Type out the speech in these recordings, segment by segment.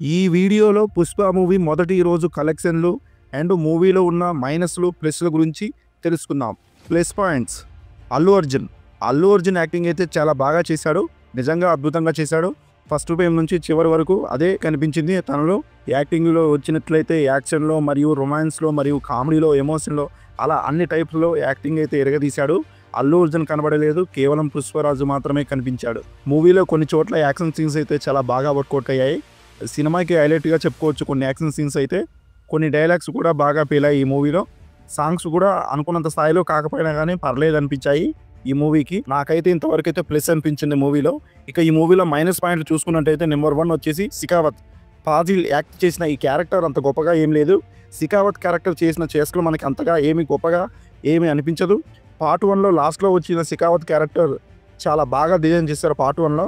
ఈ వీడియోలో 'పుష్ప' మూవీ మొదటి రోజు కలెక్షన్లు అండ్ మూవీలో ఉన్న మైనస్లు, ప్లస్ల గురించి తెలుసుకుందాం. Plus points. Allu Arjun acting అయితే చాలా బాగా చేశాడు. నిజంగా అద్భుతంగా చేశాడు. ఫస్ట్ ఫ్రేమ్ నుంచి చివరి వరకు అదే కనిపించింది తనలో. యాక్టింగ్లో వచ్చినట్లయితే యాక్షన్లో మరియు రొమాన్స్లో మరియు కామెడీలో, ఎమోషన్లో అలా అన్ని టైప్స్లో యాక్టింగ్ అయితే ఎరగదీశాడు. అల్లు అర్జున్ కనబడలేదు, కేవలం పుష్పరాజు మాత్రమే కనిపించాడు. మూవీలో కొన్ని చోట్ల యాక్షన్ సీన్స్ అయితే చాలా బాగా వర్కౌట్ అయ్యాయి. సినిమాకి హైలైట్గా చెప్పుకోవచ్చు కొన్ని యాక్షన్ సీన్స్ అయితే. కొన్ని డైలాగ్స్ కూడా బాగా పేలాయి ఈ మూవీలో. సాంగ్స్ కూడా అనుకున్నంత స్థాయిలో కాకపోయినా కానీ పర్లేదు అనిపించాయి ఈ మూవీకి. నాకైతే ఇంతవరకు అయితే ప్లస్ అనిపించింది మూవీలో. ఇక ఈ మూవీలో మైనస్ పాయింట్లు చూసుకున్నట్టయితే నెంబర్ 1 వచ్చేసి శిఖావత్. ఫాజిల్ యాక్ట్ చేసిన ఈ క్యారెక్టర్ అంత గొప్పగా ఏం లేదు. శిఖావత్ క్యారెక్టర్ చేసిన చేసుకులు మనకి అంతగా ఏమి గొప్పగా ఏమీ అనిపించదు. పార్ట్ 1లో లాస్ట్లో వచ్చిన శిఖావత్ క్యారెక్టర్ చాలా బాగా డిజైన్ చేశారు పార్ట్ 1లో.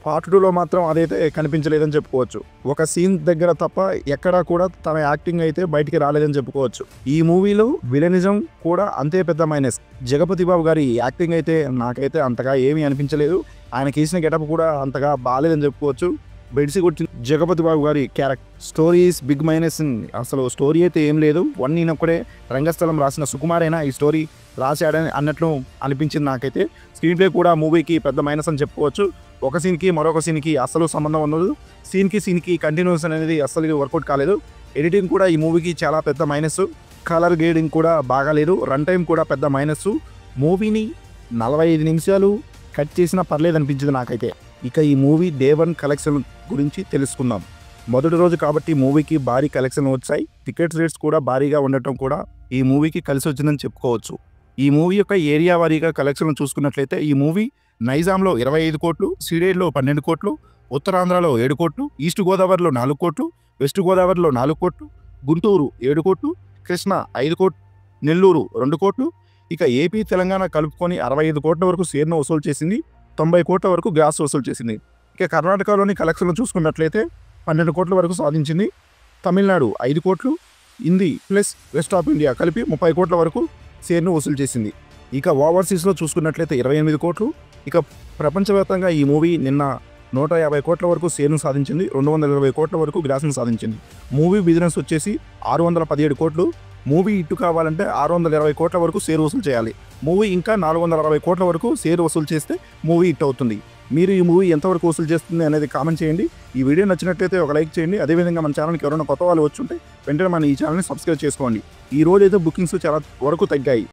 పార్ట్ 2లో మాత్రం అదైతే కనిపించలేదని చెప్పుకోవచ్చు. ఒక సీన్ దగ్గర తప్ప ఎక్కడా కూడా తన యాక్టింగ్ అయితే బయటికి రాలేదని చెప్పుకోవచ్చు. ఈ మూవీలో విలనిజం కూడా అంతే పెద్ద మైనస్. జగపతి బాబు గారి యాక్టింగ్ అయితే నాకైతే అంతగా ఏమీ అనిపించలేదు. ఆయన చేసిన గెటప్ కూడా అంతగా బాగాలేదని చెప్పుకోవచ్చు. బెడిసి కొట్టిన జగపతి బాబు గారి character. Story is big minus. అసలు స్టోరీ అయితే ఏం లేదు. ఈయనొక్కడే రంగస్థలం రాసిన సుకుమారైనా ఈ స్టోరీ రాశాడని అన్నట్లు అనిపించింది నాకైతే. స్క్రీన్ ప్లే కూడా మూవీకి పెద్ద మైనస్ అని చెప్పుకోవచ్చు. ఒక సీన్కి మరొక సీన్కి అస్సలు సంబంధం ఉండదు. సీన్కి కంటిన్యూస్ అనేది అస్సలు వర్కౌట్ కాలేదు. ఎడిటింగ్ కూడా ఈ మూవీకి చాలా పెద్ద మైనస్. కలర్ గ్రేడింగ్ కూడా బాగాలేదు. రన్ టైం కూడా పెద్ద మైనస్. మూవీని 45 నిమిషాలు కట్ చేసినా పర్లేదు అనిపించింది నాకైతే. ఇక ఈ మూవీ డే 1 కలెక్షన్ గురించి తెలుసుకుందాం. మొదటి రోజు కాబట్టి మూవీకి భారీ కలెక్షన్ వచ్చాయి. టికెట్ రేట్స్ కూడా భారీగా ఉండటం కూడా ఈ మూవీకి కలిసి వచ్చిందని చెప్పుకోవచ్చు. ఈ మూవీ యొక్క ఏరియా వారీగా కలెక్షన్ చూసుకున్నట్లయితే ఈ మూవీ నైజాంలో 25 కోట్లు, సీడేడ్లో 12 కోట్లు, ఉత్తరాంధ్రలో 7 కోట్లు, ఈస్ట్ గోదావరిలో 4 కోట్లు, వెస్ట్ గోదావరిలో 4 కోట్లు, గుంటూరు 7 కోట్లు, కృష్ణ 5 కోట్లు, నెల్లూరు 2 కోట్లు. ఇక ఏపీ, తెలంగాణ కలుపుకొని 65 కోట్ల వరకు షేర్ను వసూలు చేసింది. 90 కోట్ల వరకు గ్రాస్ వసూలు చేసింది. ఇక కర్ణాటకలోని కలెక్షన్లు చూసుకున్నట్లయితే 12 కోట్ల వరకు సాధించింది. తమిళనాడు 5 కోట్లు, Hindi plus west of India కలిపి 30 కోట్ల వరకు షేర్ను వసూలు చేసింది. ఇక ఓవర్సీస్లో చూసుకున్నట్లయితే 28 కోట్లు. ఇక ప్రపంచవ్యాప్తంగా ఈ మూవీ నిన్న 150 కోట్ల వరకు షేర్ను సాధించింది. 220 కోట్ల వరకు గ్రాస్ను సాధించింది. మూవీ బిజినెస్ వచ్చేసి 617 కోట్లు. మూవీ హిట్ కావాలంటే 620 కోట్ల వరకు షేర్ వసూలు చేయాలి. మూవీ ఇంకా 460 కోట్ల వరకు షేర్ వసూలు చేస్తే మూవీ హిట్ అవుతుంది. మీరు ఈ మూవీ ఎంతవరకు వసూలు చేస్తుంది అనేది కామెంట్ చేయండి. ఈ వీడియో నచ్చినట్లయితే ఒక లైక్ చేయండి. అదేవిధంగా మన ఛానల్కి ఎవరైనా కొత్త వాళ్ళు వచ్చి ఉంటే వెంటనే మన ఈ ఛానల్ని సబ్స్క్రైబ్ చేసుకోండి. ఈ రోజు అయితే బుకింగ్స్ చాలా వరకు తగ్గాయి.